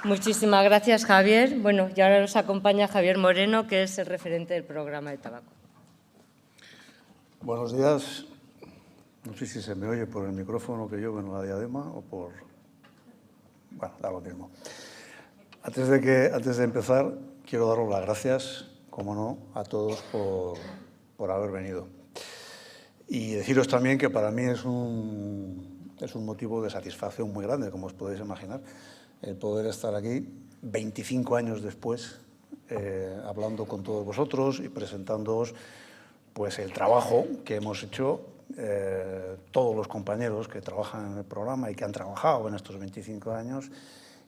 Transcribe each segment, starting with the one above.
Muchísimas gracias, Javier. Bueno, y ahora nos acompaña Javier Moreno, que es el referente del programa de tabaco. Buenos días. No sé si se me oye por el micrófono que llevo en la diadema o por... Bueno, da lo mismo. Antes de empezar, quiero daros las gracias, como no, a todos por haber venido. Y deciros también que para mí es un motivo de satisfacción muy grande, como os podéis imaginar, el poder estar aquí 25 años después, hablando con todos vosotros y presentándoos pues, el trabajo que hemos hecho todos los compañeros que trabajan en el programa y que han trabajado en estos 25 años,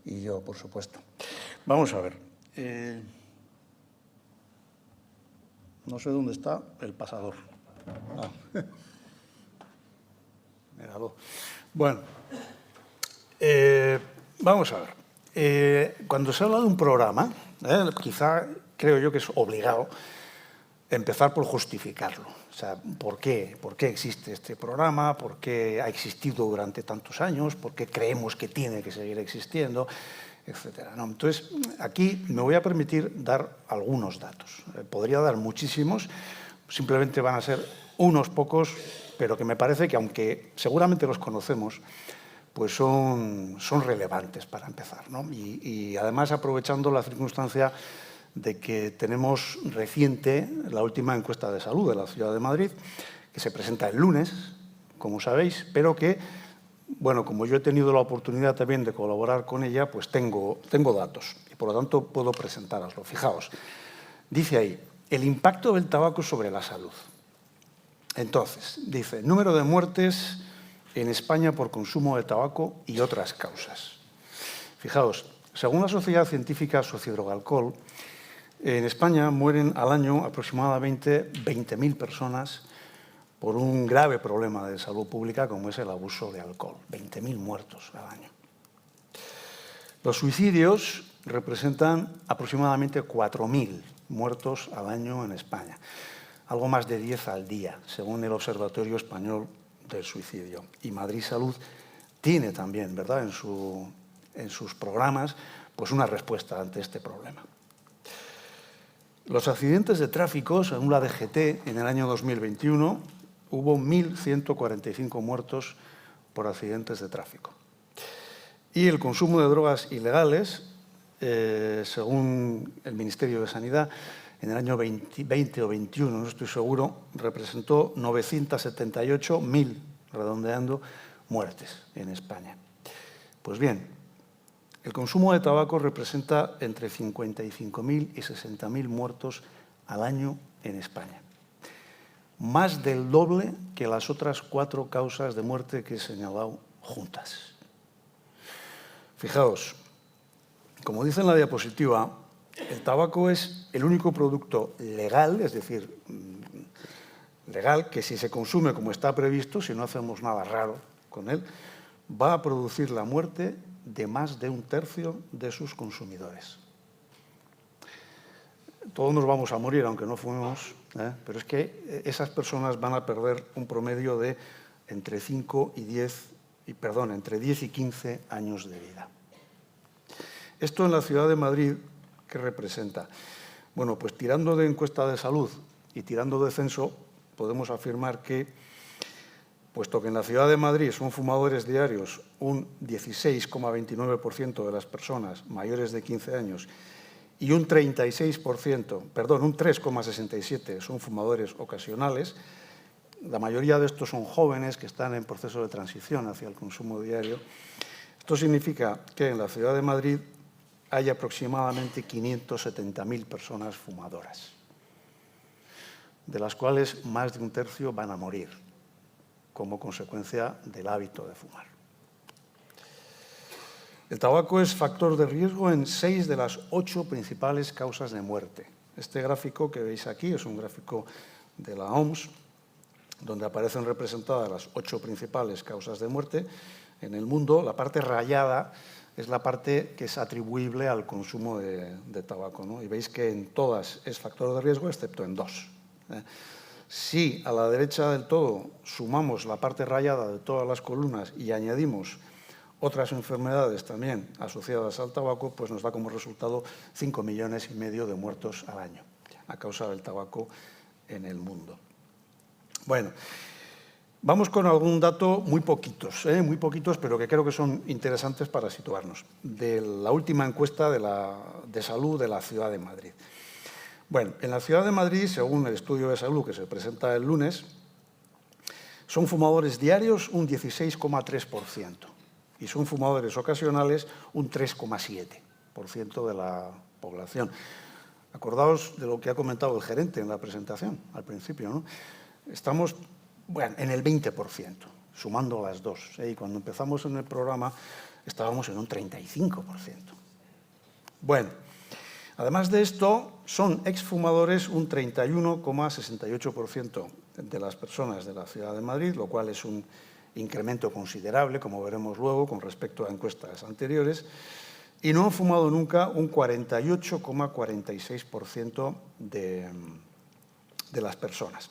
y yo, por supuesto. Vamos a ver. No sé dónde está el pasador. Ah. Míralo. Bueno, vamos a ver. Cuando se habla de un programa, quizá creo yo que es obligado empezar por justificarlo. O sea, ¿por qué existe este programa? ¿Por qué ha existido durante tantos años? ¿Por qué creemos que tiene que seguir existiendo? Etcétera, ¿no? Entonces, aquí me voy a permitir dar algunos datos. Podría dar muchísimos, simplemente van a ser unos pocos, pero que me parece que, aunque seguramente los conocemos, pues son relevantes para empezar, ¿no? Y además, aprovechando la circunstancia de que tenemos reciente la última encuesta de salud de la Ciudad de Madrid, que se presenta el lunes, como sabéis, pero que, bueno, como yo he tenido la oportunidad también de colaborar con ella, pues tengo datos y, por lo tanto, puedo presentároslo. Fijaos, dice ahí, el impacto del tabaco sobre la salud. Entonces, dice, número de muertes en España por consumo de tabaco y otras causas. Fijaos, según la Sociedad Científica Sociodrogalcohol, en España mueren al año aproximadamente 20.000 personas por un grave problema de salud pública como es el abuso de alcohol. 20.000 muertos al año. Los suicidios representan aproximadamente 4.000 muertos al año en España. Algo más de 10 al día, según el Observatorio Español del Suicidio. Y Madrid Salud tiene también, ¿verdad?, en sus programas, pues una respuesta ante este problema. Los accidentes de tráfico, según la DGT, en el año 2021 hubo 1.145 muertos por accidentes de tráfico. Y el consumo de drogas ilegales, según el Ministerio de Sanidad, en el año 20 o 21, no estoy seguro, representó 978.000, redondeando, muertes en España. Pues bien, el consumo de tabaco representa entre 55.000 y 60.000 muertos al año en España. Más del doble que las otras 4 causas de muerte que he señalado juntas. Fijaos, como dice en la diapositiva, el tabaco es el único producto legal, es decir, legal, que si se consume como está previsto, si no hacemos nada raro con él, va a producir la muerte de más de 1/3 de sus consumidores. Todos nos vamos a morir, aunque no fumemos, pero es que esas personas van a perder un promedio de entre 10 y 15 años de vida. Esto en la Ciudad de Madrid, ¿qué representa? Bueno, pues tirando de encuesta de salud y tirando de censo, podemos afirmar que, puesto que en la Ciudad de Madrid son fumadores diarios un 16,29% de las personas mayores de 15 años y un 3,67% son fumadores ocasionales, la mayoría de estos son jóvenes que están en proceso de transición hacia el consumo diario. Esto significa que en la Ciudad de Madrid hay aproximadamente 570.000 personas fumadoras, de las cuales más de 1/3 van a morir como consecuencia del hábito de fumar. El tabaco es factor de riesgo en 6 de las 8 principales causas de muerte. Este gráfico que veis aquí es un gráfico de la OMS, donde aparecen representadas las 8 principales causas de muerte en el mundo. La parte rayada es la parte que es atribuible al consumo de tabaco, ¿no? Y veis que en todas es factor de riesgo, excepto en 2. Si a la derecha del todo sumamos la parte rayada de todas las columnas y añadimos otras enfermedades también asociadas al tabaco, pues nos da como resultado 5,5 millones de muertos al año a causa del tabaco en el mundo. Bueno, vamos con algún dato muy poquitos, pero que creo que son interesantes para situarnos, de la última encuesta de salud de la Ciudad de Madrid. Bueno, en la Ciudad de Madrid, según el estudio de salud que se presenta el lunes, son fumadores diarios un 16,3% y son fumadores ocasionales un 3,7% de la población. Acordaos de lo que ha comentado el gerente en la presentación al principio, ¿no? Estamos en el 20%, sumando las dos. Y cuando empezamos en el programa estábamos en un 35%. Bueno, además de esto, son exfumadores un 31,68% de las personas de la Ciudad de Madrid, lo cual es un incremento considerable, como veremos luego, con respecto a encuestas anteriores, y no han fumado nunca un 48,46% de las personas.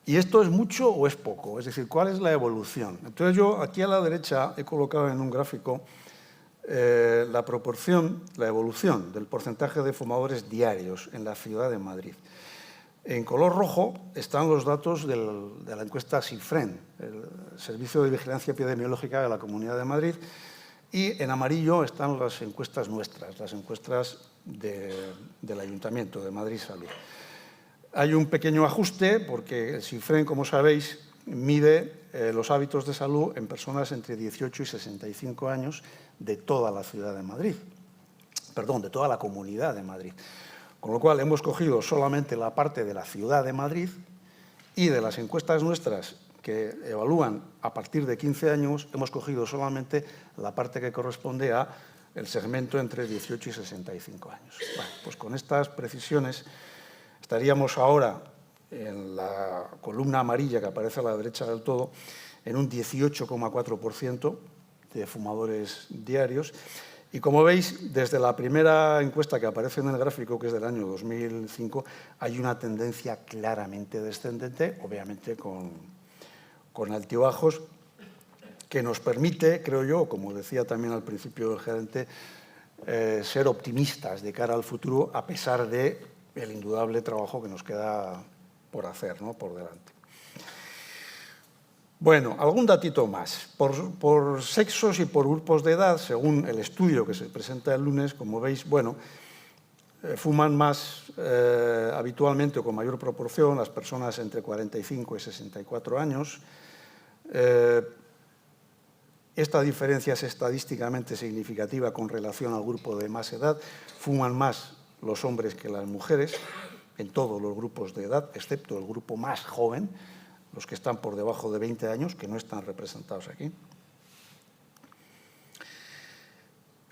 ¿Y esto es mucho o es poco? Es decir, ¿cuál es la evolución? Entonces yo aquí a la derecha he colocado en un gráfico la evolución del porcentaje de fumadores diarios en la Ciudad de Madrid. En color rojo están los datos de la encuesta SIFREN, el Servicio de Vigilancia Epidemiológica de la Comunidad de Madrid, y en amarillo están las encuestas nuestras, las encuestas del Ayuntamiento de Madrid Salud. Hay un pequeño ajuste porque el SIFREN, como sabéis, mide los hábitos de salud en personas entre 18 y 65 años de toda la Ciudad de Madrid, perdón, de toda la Comunidad de Madrid. Con lo cual hemos cogido solamente la parte de la Ciudad de Madrid y de las encuestas nuestras que evalúan a partir de 15 años, hemos cogido solamente la parte que corresponde al segmento entre 18 y 65 años. Bueno, pues con estas precisiones estaríamos ahora en la columna amarilla que aparece a la derecha del todo, en un 18,4% de fumadores diarios. Y como veis, desde la primera encuesta que aparece en el gráfico, que es del año 2005, hay una tendencia claramente descendente, obviamente con altibajos, que nos permite, creo yo, como decía también al principio el gerente, ser optimistas de cara al futuro, a pesar del indudable trabajo que nos queda por hacer, ¿no?, por delante. Bueno, algún datito más. Por sexos y por grupos de edad, según el estudio que se presenta el lunes, como veis, bueno, fuman más habitualmente o con mayor proporción las personas entre 45 y 64 años. Esta diferencia es estadísticamente significativa con relación al grupo de más edad. Fuman más los hombres que las mujeres en todos los grupos de edad, excepto el grupo más joven, los que están por debajo de 20 años, que no están representados aquí.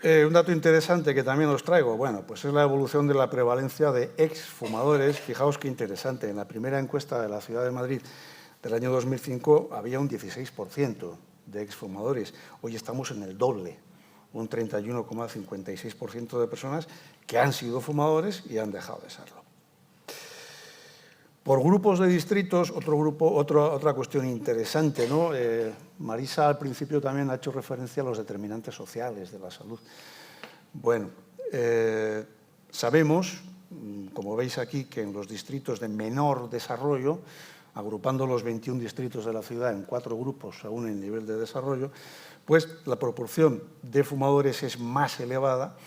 Un dato interesante que también os traigo, bueno, pues es la evolución de la prevalencia de exfumadores. Fijaos qué interesante, en la primera encuesta de la Ciudad de Madrid del año 2005 había un 16% de exfumadores. Hoy estamos en el doble, un 31,56% de personas que han sido fumadores y han dejado de serlo. Por grupos de distritos, otra cuestión interesante, ¿no? Marisa al principio también ha hecho referencia a los determinantes sociales de la salud. Bueno, sabemos, como veis aquí, que en los distritos de menor desarrollo, agrupando los 21 distritos de la ciudad en 4 grupos según el nivel de desarrollo, pues la proporción de fumadores es más elevada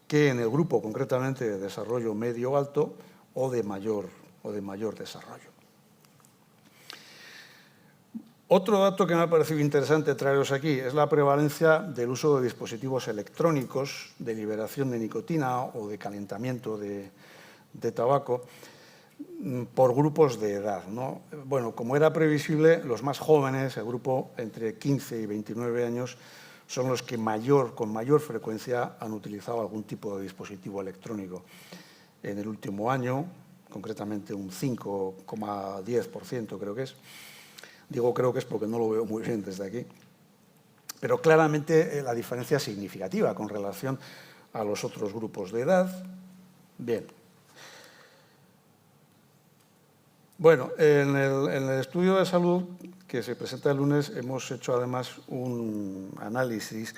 que en el grupo concretamente de desarrollo medio-alto o de mayor desarrollo. Otro dato que me ha parecido interesante traeros aquí es la prevalencia del uso de dispositivos electrónicos de liberación de nicotina o de calentamiento de tabaco por grupos de edad, ¿no? Bueno, como era previsible, los más jóvenes, el grupo entre 15 y 29 años, son los que con mayor frecuencia han utilizado algún tipo de dispositivo electrónico. En el último año, concretamente un 5,10% creo que es. Digo creo que es porque no lo veo muy bien desde aquí. Pero claramente la diferencia es significativa con relación a los otros grupos de edad. Bien. Bueno, en el estudio de salud que se presenta el lunes, hemos hecho además un análisis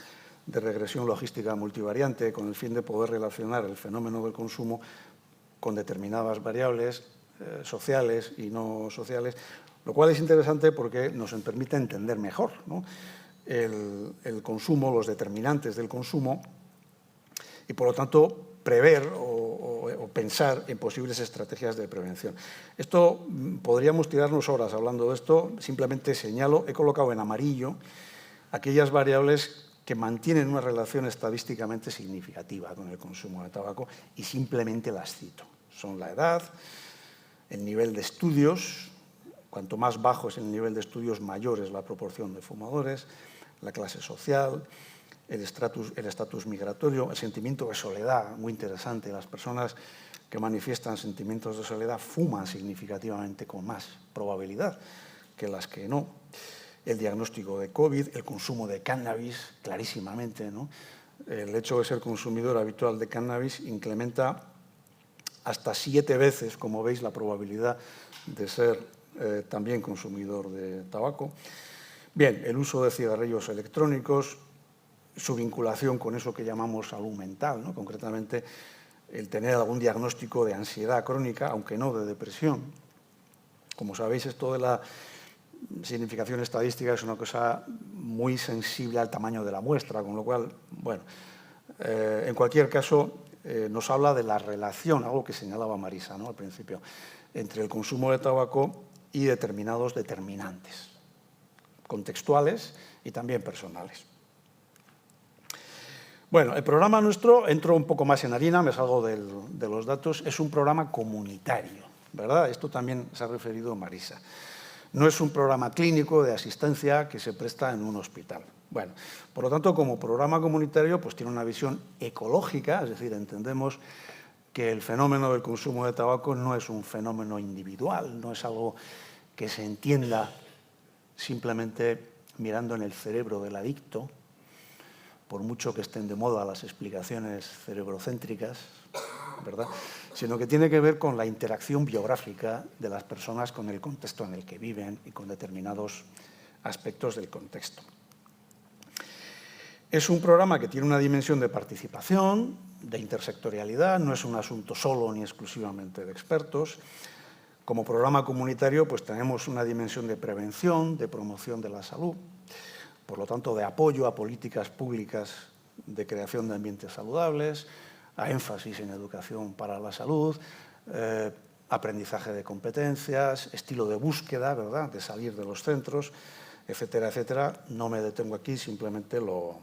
de regresión logística multivariante con el fin de poder relacionar el fenómeno del consumo con determinadas variables sociales y no sociales, lo cual es interesante porque nos permite entender mejor, ¿no?, el consumo, los determinantes del consumo y, por lo tanto, prever o pensar en posibles estrategias de prevención. Esto, podríamos tirarnos horas hablando de esto, simplemente señalo, he colocado en amarillo aquellas variables que mantienen una relación estadísticamente significativa con el consumo de tabaco y simplemente las cito. Son la edad, el nivel de estudios, cuanto más bajo es el nivel de estudios, mayor es la proporción de fumadores, la clase social, el estatus migratorio, el sentimiento de soledad, muy interesante. Las personas que manifiestan sentimientos de soledad fuman significativamente con más probabilidad que las que no. El diagnóstico de COVID, el consumo de cannabis, clarísimamente, ¿no? El hecho de ser consumidor habitual de cannabis incrementa hasta 7 veces, como veis, la probabilidad de ser también consumidor de tabaco. Bien, el uso de cigarrillos electrónicos, su vinculación con eso que llamamos salud mental, ¿no?, concretamente el tener algún diagnóstico de ansiedad crónica, aunque no de depresión. Como sabéis, esto de la significación estadística es una cosa muy sensible al tamaño de la muestra, con lo cual, bueno, en cualquier caso, nos habla de la relación, algo que señalaba Marisa, ¿no?, al principio, entre el consumo de tabaco y determinados determinantes contextuales y también personales. Bueno, el programa nuestro, entro un poco más en harina, me salgo de los datos, es un programa comunitario, ¿verdad? Esto también se ha referido Marisa. No es un programa clínico de asistencia que se presta en un hospital. Bueno, por lo tanto, como programa comunitario, pues tiene una visión ecológica, es decir, entendemos que el fenómeno del consumo de tabaco no es un fenómeno individual, no es algo que se entienda simplemente mirando en el cerebro del adicto, por mucho que estén de moda las explicaciones cerebrocéntricas, ¿verdad?, sino que tiene que ver con la interacción biográfica de las personas con el contexto en el que viven y con determinados aspectos del contexto. Es un programa que tiene una dimensión de participación, de intersectorialidad, no es un asunto solo ni exclusivamente de expertos. Como programa comunitario, pues tenemos una dimensión de prevención, de promoción de la salud, por lo tanto, de apoyo a políticas públicas de creación de ambientes saludables, a énfasis en educación para la salud, aprendizaje de competencias, estilo de búsqueda, ¿verdad?, de salir de los centros, etcétera, etcétera. No me detengo aquí, simplemente lo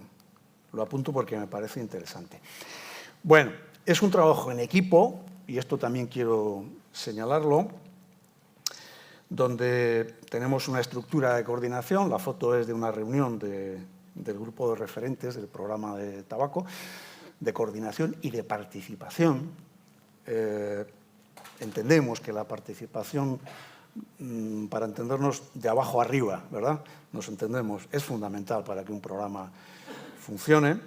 apunto porque me parece interesante. Bueno, es un trabajo en equipo, y esto también quiero señalarlo, donde tenemos una estructura de coordinación. La foto es de una reunión del grupo de referentes del programa de tabaco, de coordinación y de participación. Entendemos que la participación, para entendernos de abajo arriba, ¿verdad?, nos entendemos, es fundamental para que un programa funcione.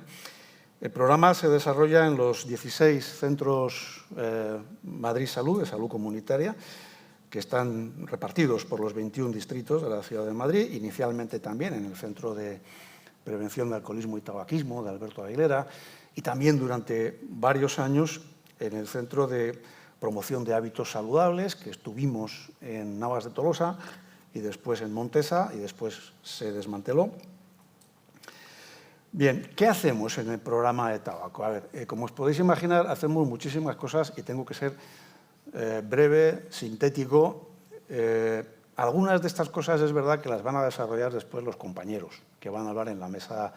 El programa se desarrolla en los 16 centros Madrid Salud, de salud comunitaria, que están repartidos por los 21 distritos de la ciudad de Madrid, inicialmente también en el Centro de Prevención de Alcoholismo y Tabaquismo de Alberto Aguilera, y también durante varios años en el Centro de Promoción de Hábitos Saludables, que estuvimos en Navas de Tolosa y después en Montesa, y después se desmanteló. Bien, ¿qué hacemos en el programa de tabaco? A ver, como os podéis imaginar, hacemos muchísimas cosas y tengo que ser breve, sintético. Algunas de estas cosas es verdad que las van a desarrollar después los compañeros, que van a hablar en la mesa,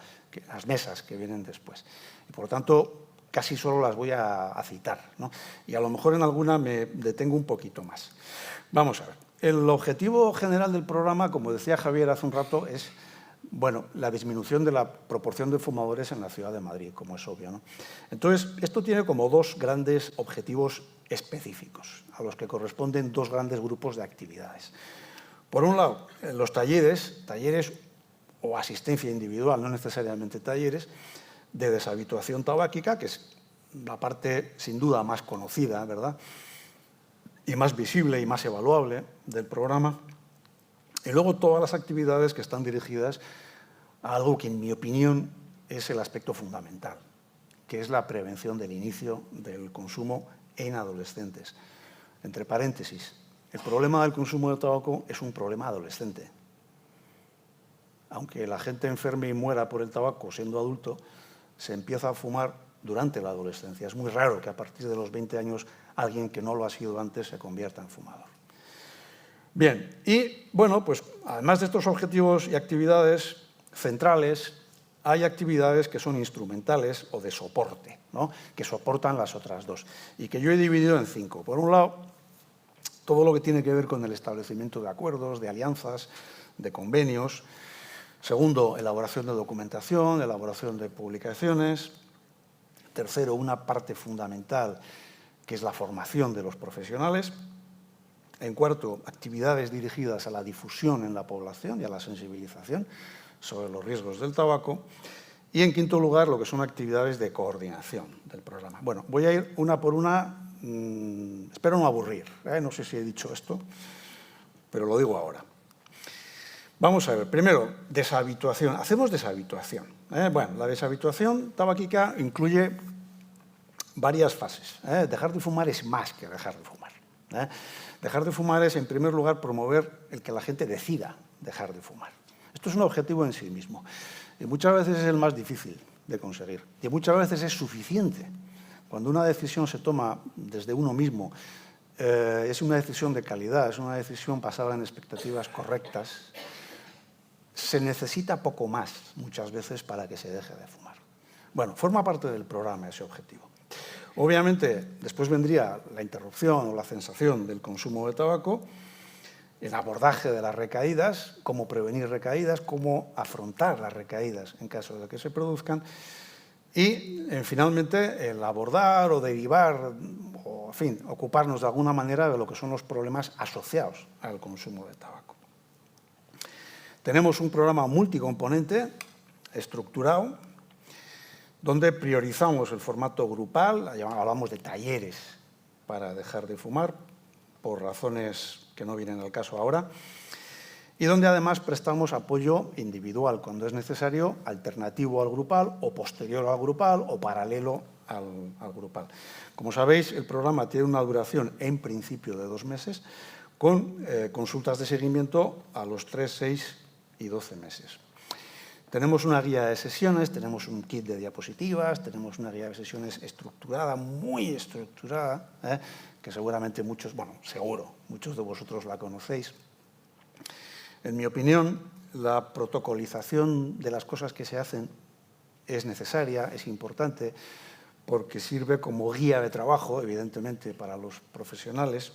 las mesas que vienen después. Y por lo tanto, casi solo las voy a citar, ¿no? Y a lo mejor en alguna me detengo un poquito más. Vamos a ver. El objetivo general del programa, como decía Javier hace un rato, es, bueno, la disminución de la proporción de fumadores en la ciudad de Madrid, como es obvio, ¿no? Entonces, esto tiene como dos grandes objetivos específicos, a los que corresponden dos grandes grupos de actividades. Por un lado, los talleres o asistencia individual, no necesariamente talleres, de deshabituación tabáquica, que es la parte sin duda más conocida, ¿verdad?, y más visible y más evaluable del programa. Y luego todas las actividades que están dirigidas a algo que, en mi opinión, es el aspecto fundamental, que es la prevención del inicio del consumo en adolescentes. Entre paréntesis, el problema del consumo de tabaco es un problema adolescente. Aunque la gente enferme y muera por el tabaco siendo adulto, se empieza a fumar durante la adolescencia. Es muy raro que a partir de los 20 años alguien que no lo ha sido antes se convierta en fumador. Bien, y bueno, pues además de estos objetivos y actividades centrales, hay actividades que son instrumentales o de soporte, ¿no?, que soportan las otras dos, y que yo he dividido en 5. Por un lado, todo lo que tiene que ver con el establecimiento de acuerdos, de alianzas, de convenios. Segundo, elaboración de documentación, elaboración de publicaciones. Tercero, una parte fundamental que es la formación de los profesionales. En cuarto, actividades dirigidas a la difusión en la población y a la sensibilización sobre los riesgos del tabaco. Y en quinto lugar, lo que son actividades de coordinación del programa. Bueno, voy a ir una por una, espero no aburrir, no sé si he dicho esto, pero lo digo ahora. Vamos a ver, primero, deshabituación. Hacemos deshabituación. Bueno, la deshabituación tabáquica incluye varias fases. Dejar de fumar es más que dejar de fumar. Dejar de fumar es, en primer lugar, promover el que la gente decida dejar de fumar. Esto es un objetivo en sí mismo. Y muchas veces es el más difícil de conseguir. Y muchas veces es suficiente. Cuando una decisión se toma desde uno mismo, es una decisión de calidad, es una decisión basada en expectativas correctas, se necesita poco más, muchas veces, para que se deje de fumar. Bueno, forma parte del programa ese objetivo. Obviamente, después vendría la interrupción o la cesación del consumo de tabaco, el abordaje de las recaídas, cómo prevenir recaídas, cómo afrontar las recaídas en caso de que se produzcan, y finalmente el abordar o derivar, o en fin, ocuparnos de alguna manera de lo que son los problemas asociados al consumo de tabaco. Tenemos un programa multicomponente, estructurado, donde priorizamos el formato grupal, hablamos de talleres para dejar de fumar, por razones que no vienen al caso ahora, y donde además prestamos apoyo individual cuando es necesario, alternativo al grupal o posterior al grupal o paralelo al grupal. Como sabéis, el programa tiene una duración en principio de 2 meses, con consultas de seguimiento a los 3, 6 y 12 meses. Tenemos una guía de sesiones, tenemos un kit de diapositivas, tenemos una guía de sesiones estructurada, muy estructurada, que seguramente muchos, bueno, seguro, muchos de vosotros la conocéis. En mi opinión, la protocolización de las cosas que se hacen es necesaria, es importante, porque sirve como guía de trabajo, evidentemente, para los profesionales,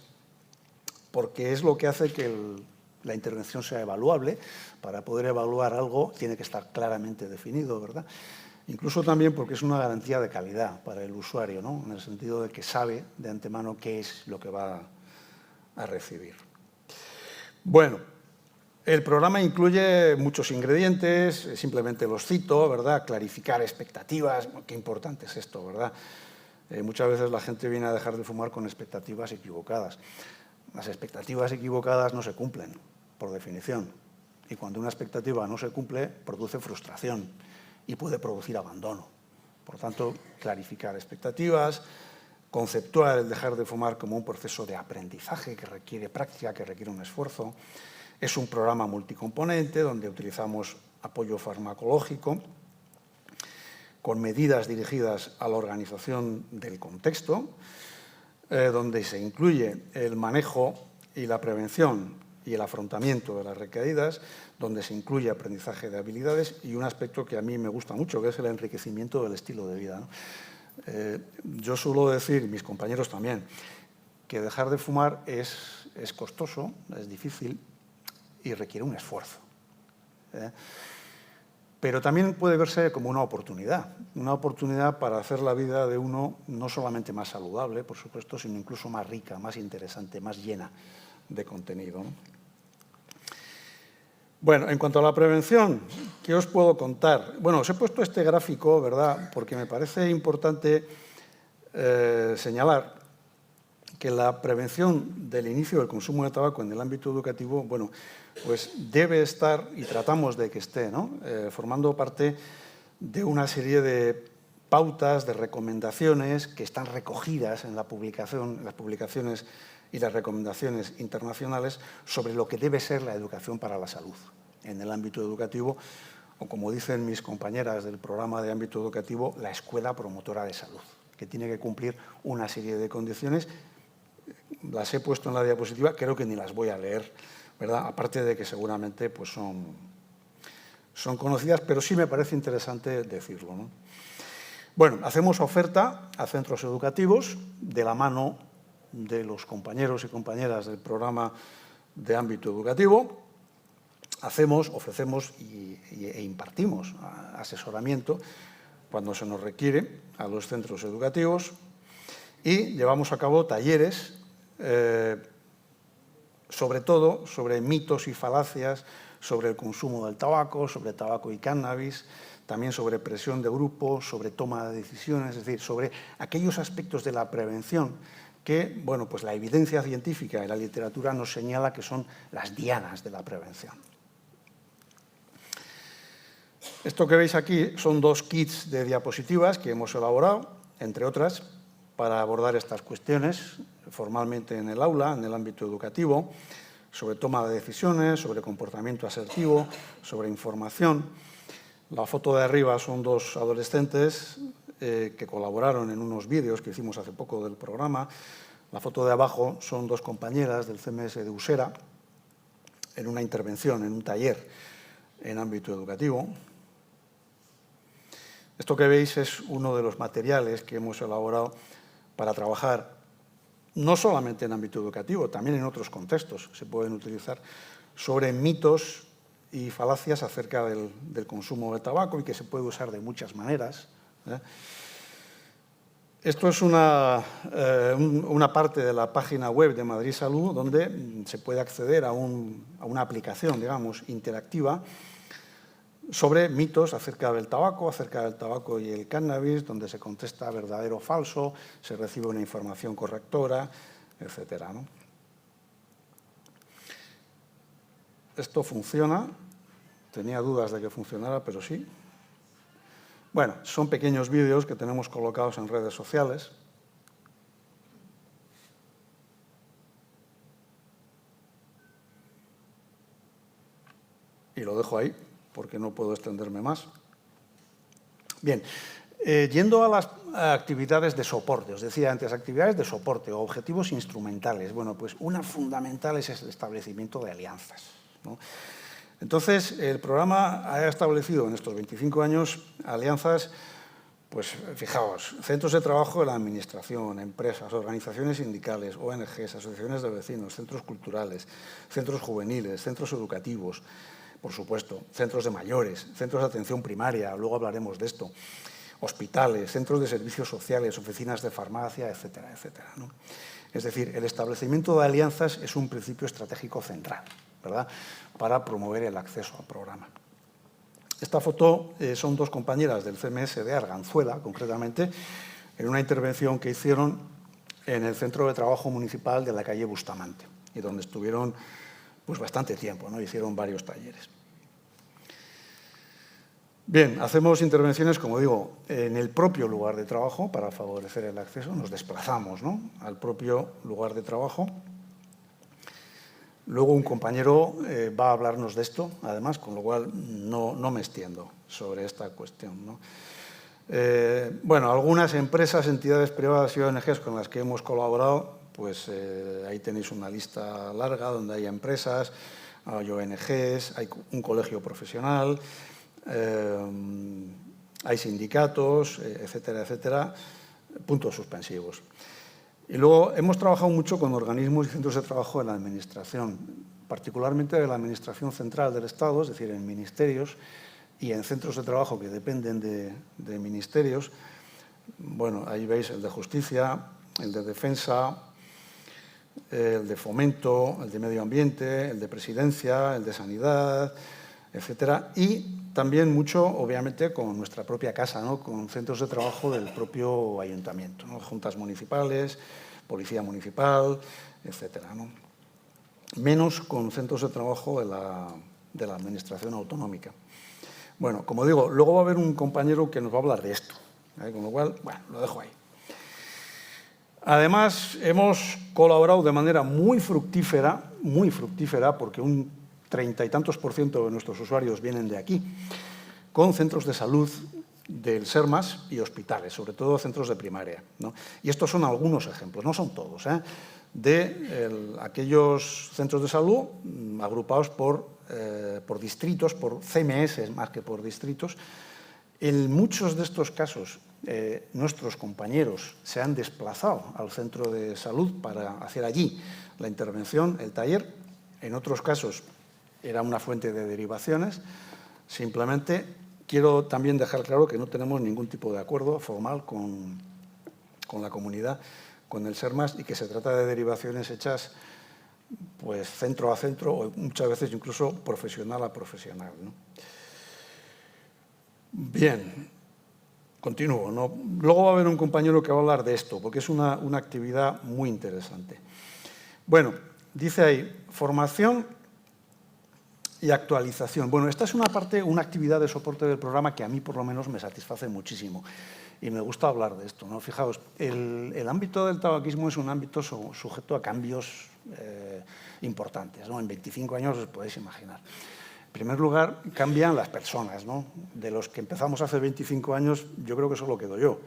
porque es lo que hace que la intervención sea evaluable. Para poder evaluar algo tiene que estar claramente definido, ¿verdad? Incluso también porque es una garantía de calidad para el usuario, ¿no?, en el sentido de que sabe de antemano qué es lo que va a recibir. Bueno, el programa incluye muchos ingredientes, simplemente los cito, ¿verdad? Clarificar expectativas, qué importante es esto, ¿verdad? Muchas veces la gente viene a dejar de fumar con expectativas equivocadas. Las expectativas equivocadas no se cumplen, por definición. Y cuando una expectativa no se cumple, produce frustración y puede producir abandono. Por tanto, clarificar expectativas, conceptuar el dejar de fumar como un proceso de aprendizaje que requiere práctica, que requiere un esfuerzo. Es un programa multicomponente donde utilizamos apoyo farmacológico con medidas dirigidas a la organización del contexto, donde se incluye el manejo y la prevención y el afrontamiento de las recaídas, donde se incluye aprendizaje de habilidades y un aspecto que a mí me gusta mucho, que es el enriquecimiento del estilo de vida, ¿no? Yo suelo decir, mis compañeros también, que dejar de fumar es costoso, es difícil y requiere un esfuerzo. Pero también puede verse como una oportunidad para hacer la vida de uno no solamente más saludable, por supuesto, sino incluso más rica, más interesante, más llena de contenido, ¿no? Bueno, en cuanto a la prevención, ¿qué os puedo contar? Bueno, os he puesto este gráfico, ¿verdad?, porque me parece importante señalar que la prevención del inicio del consumo de tabaco en el ámbito educativo, bueno, pues debe estar, y tratamos de que esté, ¿no? Formando parte de una serie de pautas, de recomendaciones que están recogidas en la publicación, las publicaciones y las recomendaciones internacionales sobre lo que debe ser la educación para la salud en el ámbito educativo, o como dicen mis compañeras del programa de ámbito educativo, la escuela promotora de salud, que tiene que cumplir una serie de condiciones. Las he puesto en la diapositiva, creo que ni las voy a leer, ¿verdad? Aparte de que seguramente pues son conocidas, pero sí me parece interesante decirlo, ¿no? Bueno, hacemos oferta a centros educativos de la mano de los compañeros y compañeras del programa de ámbito educativo. Ofrecemos e impartimos asesoramiento cuando se nos requiere a los centros educativos y llevamos a cabo talleres, sobre todo sobre mitos y falacias sobre el consumo del tabaco, sobre tabaco y cannabis, también sobre presión de grupo, sobre toma de decisiones, es decir, sobre aquellos aspectos de la prevención que, bueno, pues la evidencia científica y la literatura nos señala que son las dianas de la prevención. Esto que veis aquí son 2 kits de diapositivas que hemos elaborado, entre otras, para abordar estas cuestiones formalmente en el aula, en el ámbito educativo, sobre toma de decisiones, sobre comportamiento asertivo, sobre información. La foto de arriba son 2 adolescentes que colaboraron en unos vídeos que hicimos hace poco del programa. La foto de abajo son 2 compañeras del CMS de Usera en una intervención, en un taller en ámbito educativo. Esto que veis es uno de los materiales que hemos elaborado para trabajar no solamente en ámbito educativo, también en otros contextos se pueden utilizar, sobre mitos y falacias acerca del consumo de tabaco y que se puede usar de muchas maneras. Esto es una parte de la página web de Madrid Salud donde se puede acceder a una aplicación, digamos, interactiva sobre mitos acerca del tabaco y el cannabis, donde se contesta verdadero o falso, se recibe una información correctora, etcétera, ¿no? Esto funciona. Tenía dudas de que funcionara, pero sí. Bueno, son pequeños vídeos que tenemos colocados en redes sociales. Y lo dejo ahí, porque no puedo extenderme más. Bien, yendo a las actividades de soporte, os decía antes, actividades de soporte o objetivos instrumentales. Bueno, pues una fundamental es el establecimiento de alianzas, ¿no? Entonces, el programa ha establecido en estos 25 años alianzas, pues fijaos, centros de trabajo de la administración, empresas, organizaciones sindicales, ONGs, asociaciones de vecinos, centros culturales, centros juveniles, centros educativos, por supuesto, centros de mayores, centros de atención primaria, luego hablaremos de esto, hospitales, centros de servicios sociales, oficinas de farmacia, etcétera, etcétera, ¿no? Es decir, el establecimiento de alianzas es un principio estratégico central, ¿verdad?, para promover el acceso al programa. Esta foto son 2 compañeras del CMS de Arganzuela, concretamente, en una intervención que hicieron en el Centro de Trabajo Municipal de la calle Bustamante, y donde estuvieron pues bastante tiempo, ¿no? Hicieron varios talleres. Bien, hacemos intervenciones, como digo, en el propio lugar de trabajo para favorecer el acceso. Nos desplazamos, ¿no?, al propio lugar de trabajo. Luego un compañero va a hablarnos de esto, además, con lo cual no me extiendo sobre esta cuestión, ¿no? Bueno, algunas empresas, entidades privadas y ONGs con las que hemos colaborado, pues ahí tenéis una lista larga donde hay empresas, hay ONGs, hay un colegio profesional, hay sindicatos, etcétera, etcétera, puntos suspensivos. Y luego hemos trabajado mucho con organismos y centros de trabajo de la Administración, particularmente de la Administración Central del Estado, es decir, en ministerios y en centros de trabajo que dependen de ministerios. Bueno, ahí veis el de Justicia, el de Defensa, el de Fomento, el de Medio Ambiente, el de Presidencia, el de Sanidad, etcétera. Y también mucho, obviamente, con nuestra propia casa, ¿no?, con centros de trabajo del propio ayuntamiento, ¿no?, juntas municipales, policía municipal, etcétera, ¿no? Menos con centros de trabajo de la administración autonómica. Bueno, como digo, luego va a haber un compañero que nos va a hablar de esto, con lo cual, bueno, lo dejo ahí. Además, hemos colaborado de manera muy fructífera, porque un 30 y tantos % de nuestros usuarios vienen de aquí, con centros de salud del SERMAS y hospitales, sobre todo centros de primaria, ¿no? Y estos son algunos ejemplos, no son todos, de aquellos centros de salud agrupados por distritos, por CMS más que por distritos. En muchos de estos casos, nuestros compañeros se han desplazado al centro de salud para hacer allí la intervención, el taller. En otros casos era una fuente de derivaciones. Simplemente quiero también dejar claro que no tenemos ningún tipo de acuerdo formal con la comunidad, con el SERMAS, y que se trata de derivaciones hechas pues centro a centro o muchas veces incluso profesional a profesional, ¿no? Bien, continúo, ¿no? Luego va a haber un compañero que va a hablar de esto, porque es una actividad muy interesante. Bueno, dice ahí, formación y actualización. Bueno, esta es una actividad de soporte del programa que a mí por lo menos me satisface muchísimo y me gusta hablar de esto, ¿no? Fijaos, el ámbito del tabaquismo es un ámbito sujeto a cambios importantes, ¿no? En 25 años os podéis imaginar. En primer lugar, cambian las personas, ¿no? De los que empezamos hace 25 años, yo creo que solo quedo yo.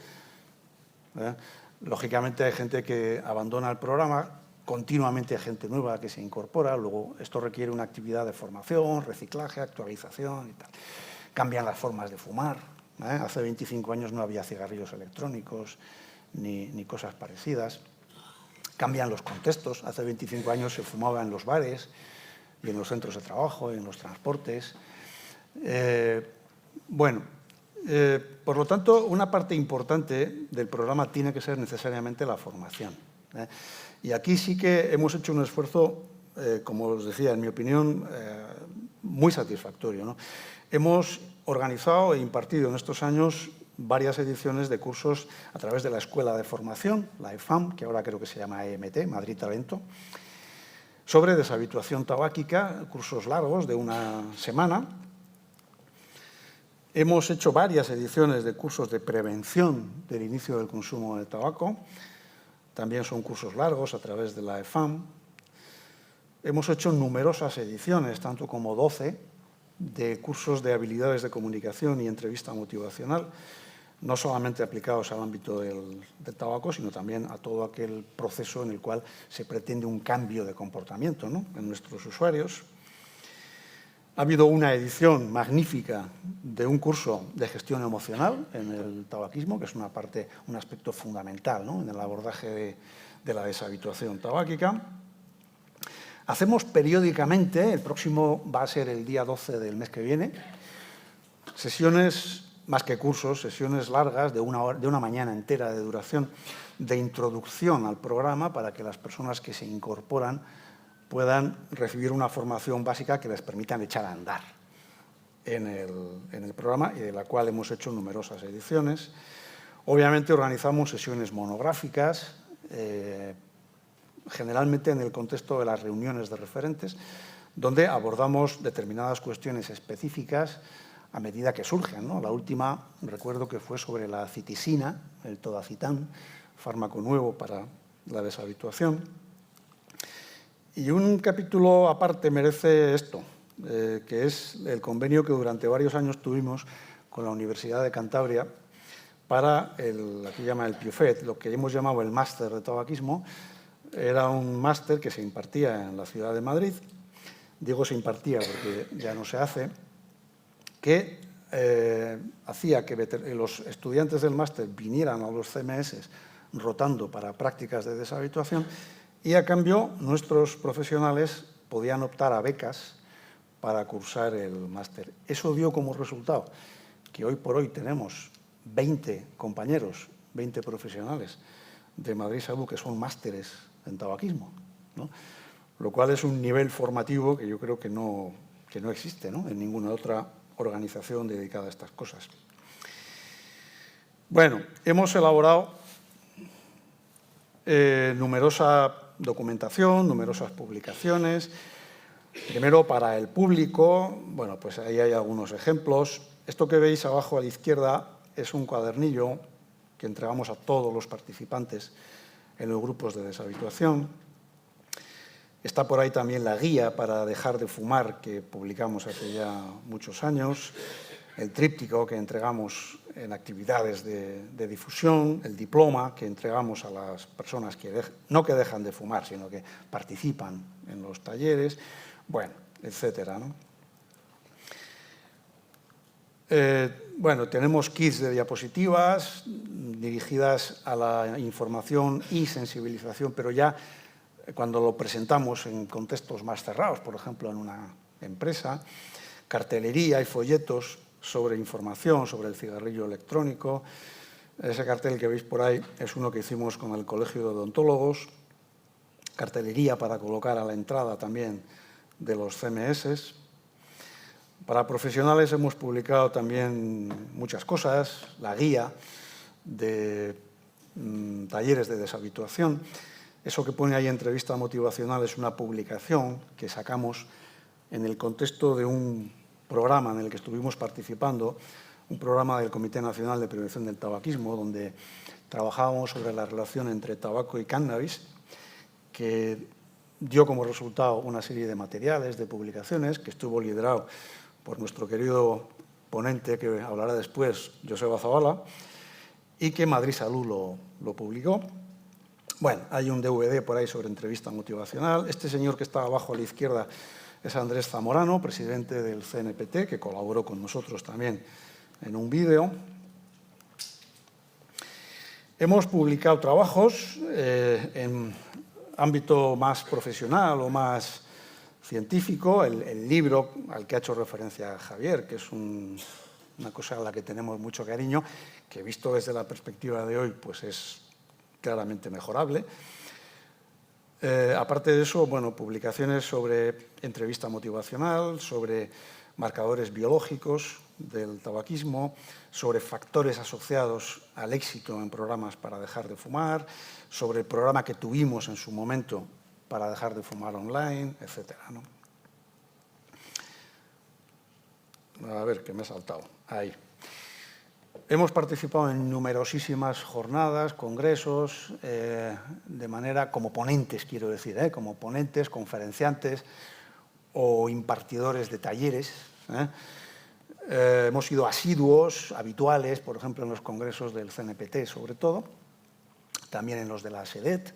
Lógicamente hay gente que abandona el programa, continuamente hay gente nueva que se incorpora, luego esto requiere una actividad de formación, reciclaje, actualización y tal. Cambian las formas de fumar. Hace 25 años no había cigarrillos electrónicos ni cosas parecidas. Cambian los contextos. Hace 25 años se fumaba en los bares y en los centros de trabajo, y en los transportes. Por lo tanto, una parte importante del programa tiene que ser necesariamente la formación. Y aquí sí que hemos hecho un esfuerzo, como os decía, en mi opinión, muy satisfactorio, ¿no? Hemos organizado e impartido en estos años varias ediciones de cursos a través de la Escuela de Formación, la EFAM, que ahora creo que se llama EMT, Madrid Talento, sobre deshabituación tabáquica, cursos largos de una semana. Hemos hecho varias ediciones de cursos de prevención del inicio del consumo de tabaco. También son cursos largos a través de la EFAM. Hemos hecho numerosas ediciones, tanto como 12, de cursos de habilidades de comunicación y entrevista motivacional, no solamente aplicados al ámbito del tabaco, sino también a todo aquel proceso en el cual se pretende un cambio de comportamiento, ¿no?, en nuestros usuarios. Ha habido una edición magnífica de un curso de gestión emocional en el tabaquismo, que es un aspecto fundamental, ¿no?, en el abordaje de la deshabituación tabáquica. Hacemos periódicamente, el próximo va a ser el día 12 del mes que viene, sesiones, más que cursos, sesiones largas de una mañana entera de duración, de introducción al programa para que las personas que se incorporan puedan recibir una formación básica que les permitan echar a andar en el programa, y de la cual hemos hecho numerosas ediciones. Obviamente organizamos sesiones monográficas, generalmente en el contexto de las reuniones de referentes, donde abordamos determinadas cuestiones específicas a medida que surgen, ¿no? La última, recuerdo que fue sobre la citisina, el todacitán, fármaco nuevo para la deshabituación. Y un capítulo aparte merece esto, que es el convenio que durante varios años tuvimos con la Universidad de Cantabria para aquí llama el PIUFET, lo que hemos llamado el máster de tabaquismo. Era un máster que se impartía en la ciudad de Madrid. Digo se impartía porque ya no se hace, que hacía que los estudiantes del máster vinieran a los CMS rotando para prácticas de deshabituación, y a cambio nuestros profesionales podían optar a becas para cursar el máster. Eso dio como resultado que hoy por hoy tenemos 20 compañeros, 20 profesionales de Madrid Salud que son másteres en tabaquismo, ¿no? Lo cual es un nivel formativo que yo creo que no existe, ¿no?, en ninguna otra organización dedicada a estas cosas. Bueno, hemos elaborado numerosa documentación, numerosas publicaciones. Primero, para el público, bueno, pues ahí hay algunos ejemplos. Esto que veis abajo a la izquierda es un cuadernillo que entregamos a todos los participantes en los grupos de deshabituación. Está por ahí también la guía para dejar de fumar que publicamos hace ya muchos años, el tríptico que entregamos en actividades de difusión, el diploma que entregamos a las personas que no que dejan de fumar, sino que participan en los talleres, bueno, etcétera, ¿no? Bueno, tenemos kits de diapositivas dirigidas a la información y sensibilización, pero ya cuando lo presentamos en contextos más cerrados, por ejemplo, en una empresa, cartelería y folletos sobre información, sobre el cigarrillo electrónico. Ese cartel que veis por ahí es uno que hicimos con el Colegio de Odontólogos, cartelería para colocar a la entrada también de los CMS. Para profesionales hemos publicado también muchas cosas, la guía de talleres de deshabituación. Eso que pone ahí entrevista motivacional es una publicación que sacamos en el contexto de un programa en el que estuvimos participando, un programa del Comité Nacional de Prevención del Tabaquismo, donde trabajábamos sobre la relación entre tabaco y cannabis, que dio como resultado una serie de materiales, de publicaciones, que estuvo liderado por nuestro querido ponente, que hablará después, Joseba Zavala, y que Madrid Salud lo publicó. Bueno, hay un DVD por ahí sobre entrevista motivacional. Este señor que está abajo a la izquierda es Andrés Zamorano, presidente del CNPT, que colaboró con nosotros también en un vídeo. Hemos publicado trabajos en ámbito más profesional o más científico, el libro al que ha hecho referencia Javier, que es una cosa a la que tenemos mucho cariño, que visto desde la perspectiva de hoy, pues es claramente mejorable. Aparte de eso, bueno, publicaciones sobre entrevista motivacional, sobre marcadores biológicos del tabaquismo, sobre factores asociados al éxito en programas para dejar de fumar, sobre el programa que tuvimos en su momento para dejar de fumar online, etcétera, ¿no? A ver, que me he saltado. Ahí. Hemos participado en numerosísimas jornadas, congresos, de manera como ponentes, quiero decir, como ponentes, conferenciantes o impartidores de talleres. Hemos sido asiduos, habituales, por ejemplo, en los congresos del CNPT, sobre todo, también en los de la SEDET.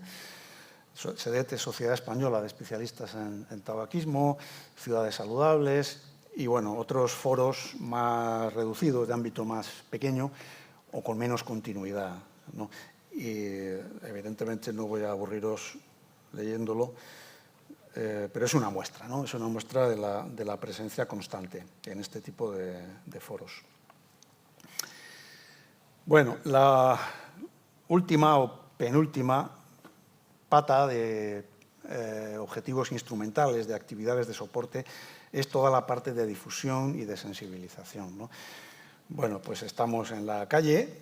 SEDET es Sociedad Española de Especialistas en Tabaquismo, Ciudades Saludables y, bueno, otros foros más reducidos, de ámbito más pequeño o con menos continuidad, ¿no? Y, evidentemente, no voy a aburriros leyéndolo, pero es una muestra, ¿no? Es una muestra de la presencia constante en este tipo de foros. Bueno, la última o penúltima pata de objetivos instrumentales, de actividades de soporte, es toda la parte de difusión y de sensibilización, ¿no? Bueno, pues estamos en la calle,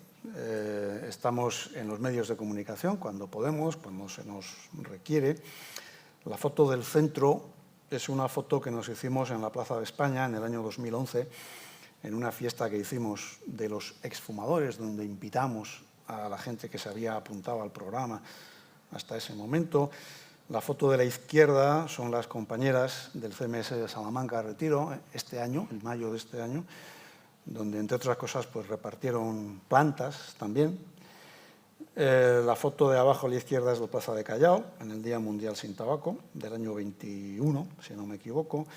estamos en los medios de comunicación cuando podemos, cuando se nos requiere. La foto del centro es una foto que nos hicimos en la Plaza de España en el año 2011, en una fiesta que hicimos de los exfumadores, donde invitamos a la gente que se había apuntado al programa hasta ese momento. La foto de la izquierda son las compañeras del CMS de Salamanca Retiro, este año, en mayo de este año, donde, entre otras cosas, pues repartieron plantas también. La foto de abajo a la izquierda es la Plaza de Callao, en el Día Mundial Sin Tabaco, del año 21, si no me equivoco.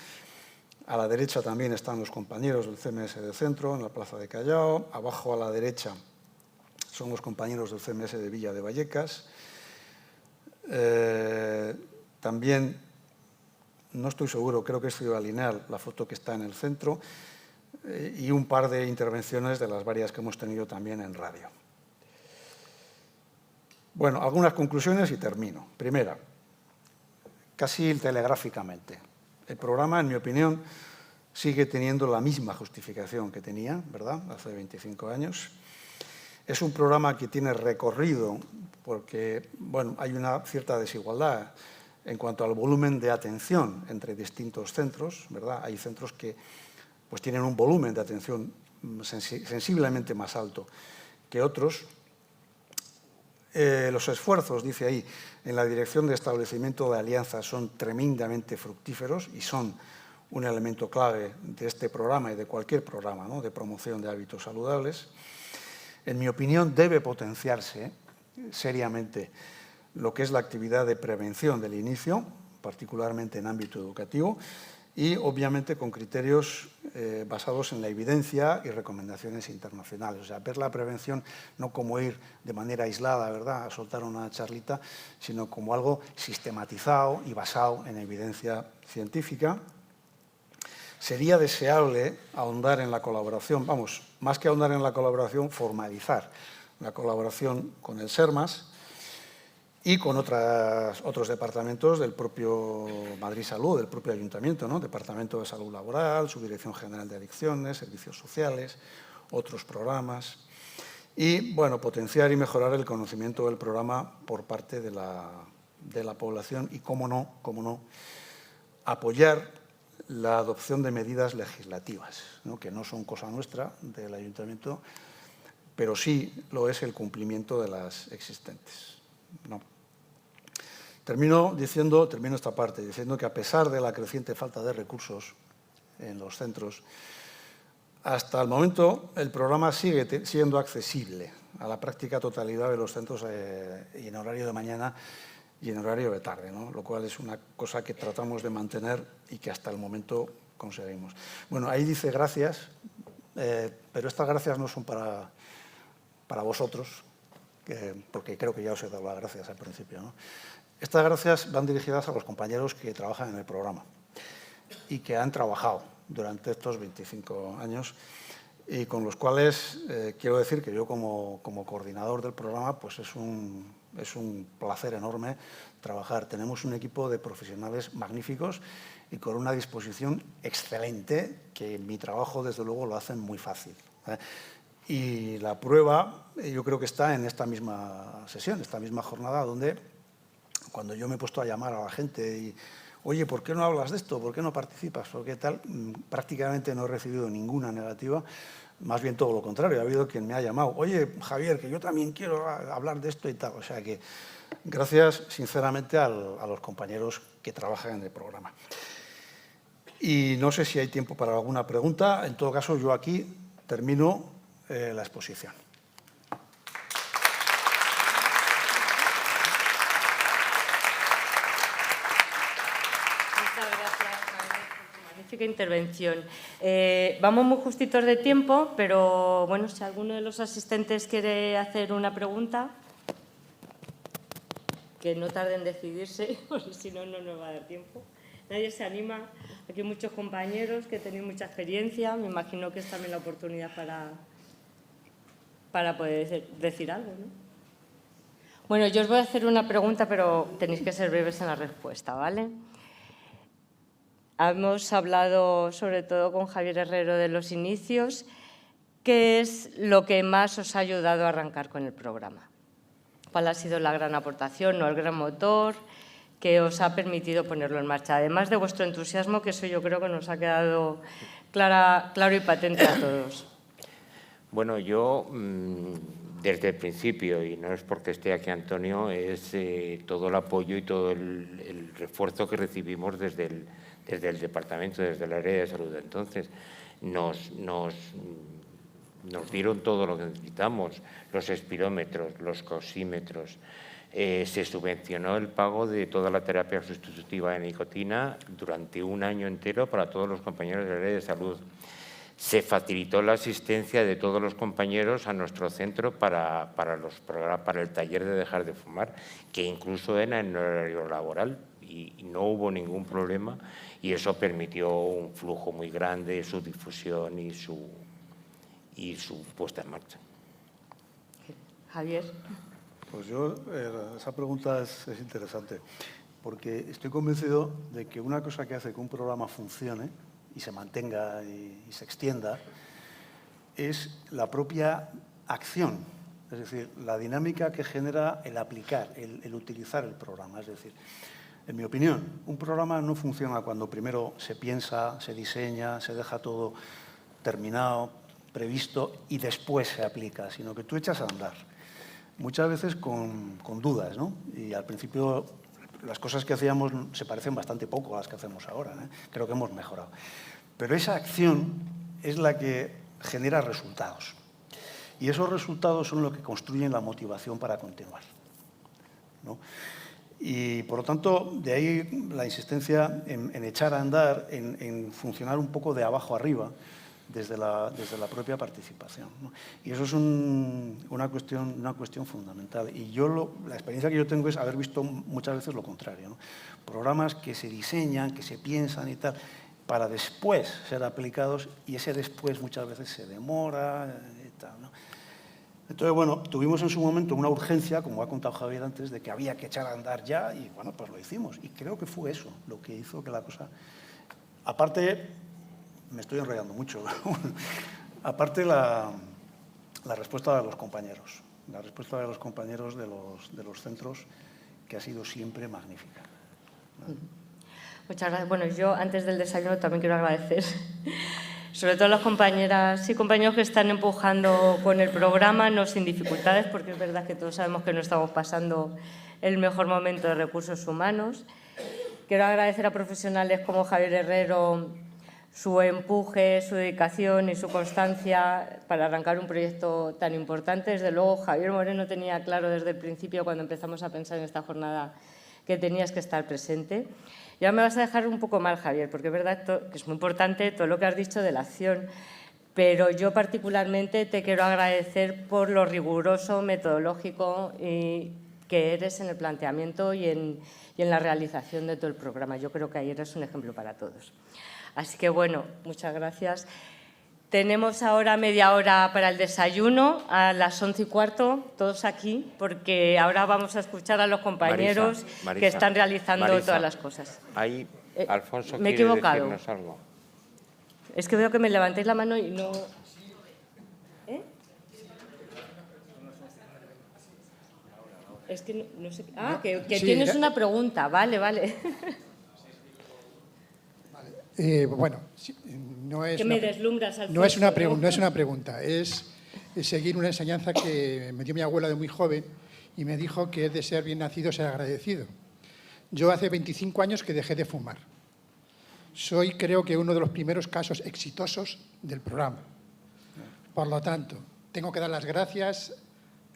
A la derecha también están los compañeros del CMS de Centro, en la Plaza de Callao. Abajo a la derecha son los compañeros del CMS de Villa de Vallecas. También, no estoy seguro, creo que es Ciudad Lineal, la foto que está en el centro, y un par de intervenciones de las varias que hemos tenido también en radio. Bueno, algunas conclusiones y termino. Primera, casi telegráficamente. El programa, en mi opinión, sigue teniendo la misma justificación que tenía, ¿verdad?, hace 25 años. Es un programa que tiene recorrido porque, bueno, hay una cierta desigualdad en cuanto al volumen de atención entre distintos centros, ¿verdad? Hay centros que pues, tienen un volumen de atención sensiblemente más alto que otros. Los esfuerzos, dice ahí, en la dirección de establecimiento de alianzas son tremendamente fructíferos y son un elemento clave de este programa y de cualquier programa, ¿no?, de promoción de hábitos saludables. En mi opinión, debe potenciarse seriamente lo que es la actividad de prevención del inicio, particularmente en ámbito educativo, y obviamente con criterios basados en la evidencia y recomendaciones internacionales. O sea, ver la prevención no como ir de manera aislada, ¿verdad?, a soltar una charlita, sino como algo sistematizado y basado en evidencia científica. Sería deseable ahondar en la colaboración, vamos, más que ahondar en la colaboración, formalizar la colaboración con el SERMAS y con otros departamentos del propio Madrid Salud, del propio Ayuntamiento, ¿no? Departamento de Salud Laboral, Subdirección General de Adicciones, Servicios Sociales, otros programas. Y, bueno, potenciar y mejorar el conocimiento del programa por parte de la población y, cómo no, apoyar la adopción de medidas legislativas, ¿no?, que no son cosa nuestra, del Ayuntamiento, pero sí lo es el cumplimiento de las existentes, ¿no? Termino esta parte diciendo que a pesar de la creciente falta de recursos en los centros, hasta el momento el programa sigue siendo accesible a la práctica totalidad de los centros y en horario de mañana y en horario de tarde, ¿no?, lo cual es una cosa que tratamos de mantener y que hasta el momento conseguimos. Bueno, ahí dice gracias, pero estas gracias no son para vosotros, porque creo que ya os he dado las gracias al principio, ¿no? Estas gracias van dirigidas a los compañeros que trabajan en el programa y que han trabajado durante estos 25 años y con los cuales quiero decir que yo como coordinador del programa pues es un placer enorme trabajar. Tenemos un equipo de profesionales magníficos y con una disposición excelente que mi trabajo desde luego lo hacen muy fácil, ¿eh? Y la prueba yo creo que está en esta misma sesión, esta misma jornada, donde cuando yo me he puesto a llamar a la gente y, oye, ¿por qué no hablas de esto? ¿Por qué no participas? ¿Por qué tal? Prácticamente no he recibido ninguna negativa, más bien todo lo contrario. Ha habido quien me ha llamado, oye, Javier, que yo también quiero hablar de esto y tal. O sea que gracias sinceramente a los compañeros que trabajan en el programa. Y no sé si hay tiempo para alguna pregunta. En todo caso, yo aquí termino la exposición. Intervención. Vamos muy justitos de tiempo, pero bueno, si alguno de los asistentes quiere hacer una pregunta, que no tarde en decidirse, porque si no, no nos va a dar tiempo. Nadie se anima. Aquí hay muchos compañeros que tenéis mucha experiencia. Me imagino que es también la oportunidad para poder decir algo, ¿no? Bueno, yo os voy a hacer una pregunta, pero tenéis que ser breves en la respuesta, ¿vale? Hemos hablado sobre todo con Javier Herrero de los inicios. ¿Qué es lo que más os ha ayudado a arrancar con el programa? ¿Cuál ha sido la gran aportación o el gran motor que os ha permitido ponerlo en marcha? Además de vuestro entusiasmo, que eso yo creo que nos ha quedado claro y patente a todos. Bueno, yo desde el principio, y no es porque esté aquí Antonio, es todo el apoyo y todo el refuerzo que recibimos desde el departamento, desde el área de salud. Entonces, nos dieron todo lo que necesitamos, los espirómetros, los cosímetros. Se subvencionó el pago de toda la terapia sustitutiva de nicotina durante un año entero para todos los compañeros del área de salud. Se facilitó la asistencia de todos los compañeros a nuestro centro para el taller de dejar de fumar, que incluso era en horario laboral y no hubo ningún problema, y eso permitió un flujo muy grande, su difusión y su puesta en marcha. Javier. Pues yo, esa pregunta es interesante, porque estoy convencido de que una cosa que hace que un programa funcione y se mantenga y se extienda es la propia acción Es decir, la dinámica que genera el aplicar, el utilizar el programa. Es decir, en mi opinión, un programa no funciona cuando primero se piensa, se diseña, se deja todo terminado, previsto y después se aplica, sino que tú echas a andar. Muchas veces con dudas, ¿no? Y al principio las cosas que hacíamos se parecen bastante poco a las que hacemos ahora, ¿eh? Creo que hemos mejorado. Pero esa acción es la que genera resultados. Y esos resultados son los que construyen la motivación para continuar, ¿no? Y, por lo tanto, de ahí la insistencia en echar a andar, en funcionar un poco de abajo arriba, desde la propia participación, ¿no? Y eso es una cuestión fundamental. Y la experiencia que yo tengo es haber visto muchas veces lo contrario, ¿no? Programas que se diseñan, que se piensan y tal, para después ser aplicados, y ese después muchas veces se demora y tal, ¿no? Entonces, bueno, tuvimos en su momento una urgencia, como ha contado Javier antes, de que había que echar a andar ya, y bueno, pues lo hicimos. Y creo que fue eso lo que hizo que la cosa... Aparte, me estoy enrollando mucho, aparte la respuesta de los compañeros, la respuesta de los compañeros de los centros, que ha sido siempre magnífica. Muchas gracias. Bueno, yo antes del desayuno también quiero agradecer sobre todo a las compañeras y compañeros que están empujando con el programa, no sin dificultades, porque es verdad que todos sabemos que no estamos pasando el mejor momento de recursos humanos. Quiero agradecer a profesionales como Javier Herrero su empuje, su dedicación y su constancia para arrancar un proyecto tan importante. Desde luego, Javier Moreno tenía claro desde el principio, cuando empezamos a pensar en esta jornada, que tenías que estar presente. Y ahora me vas a dejar un poco mal, Javier, porque es verdad que es muy importante todo lo que has dicho de la acción, pero yo particularmente te quiero agradecer por lo riguroso, metodológico que eres en el planteamiento y en la realización de todo el programa. Yo creo que ahí eres un ejemplo para todos. Así que, bueno, muchas gracias. Tenemos ahora media hora para el desayuno, a las 11:15, todos aquí, porque ahora vamos a escuchar a los compañeros Marisa, que están realizando todas las cosas. Ahí, Alfonso me he quiere equivocado. decirnos algo. Es que veo que me levantéis la mano y no... ¿Eh? Es que no sé... Ah, que sí, tienes una pregunta. Vale, vale. Bueno, no es, que me deslumbras, Alfonso, no es una pregunta, es seguir una enseñanza que me dio mi abuela de muy joven y me dijo que es de ser bien nacido ser agradecido. Yo hace 25 años que dejé de fumar. Soy, creo que, uno de los primeros casos exitosos del programa. Por lo tanto, tengo que dar las gracias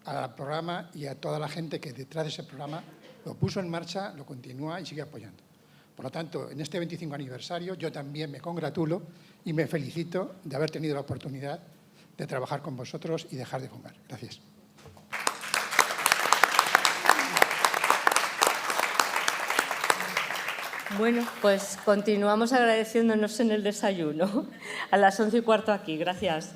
al programa y a toda la gente que detrás de ese programa lo puso en marcha, lo continúa y sigue apoyando. Por lo tanto, en este 25 aniversario yo también me congratulo y me felicito de haber tenido la oportunidad de trabajar con vosotros y dejar de fumar. Gracias. Bueno, pues continuamos agradeciéndonos en el desayuno. A las 11:15 aquí. Gracias.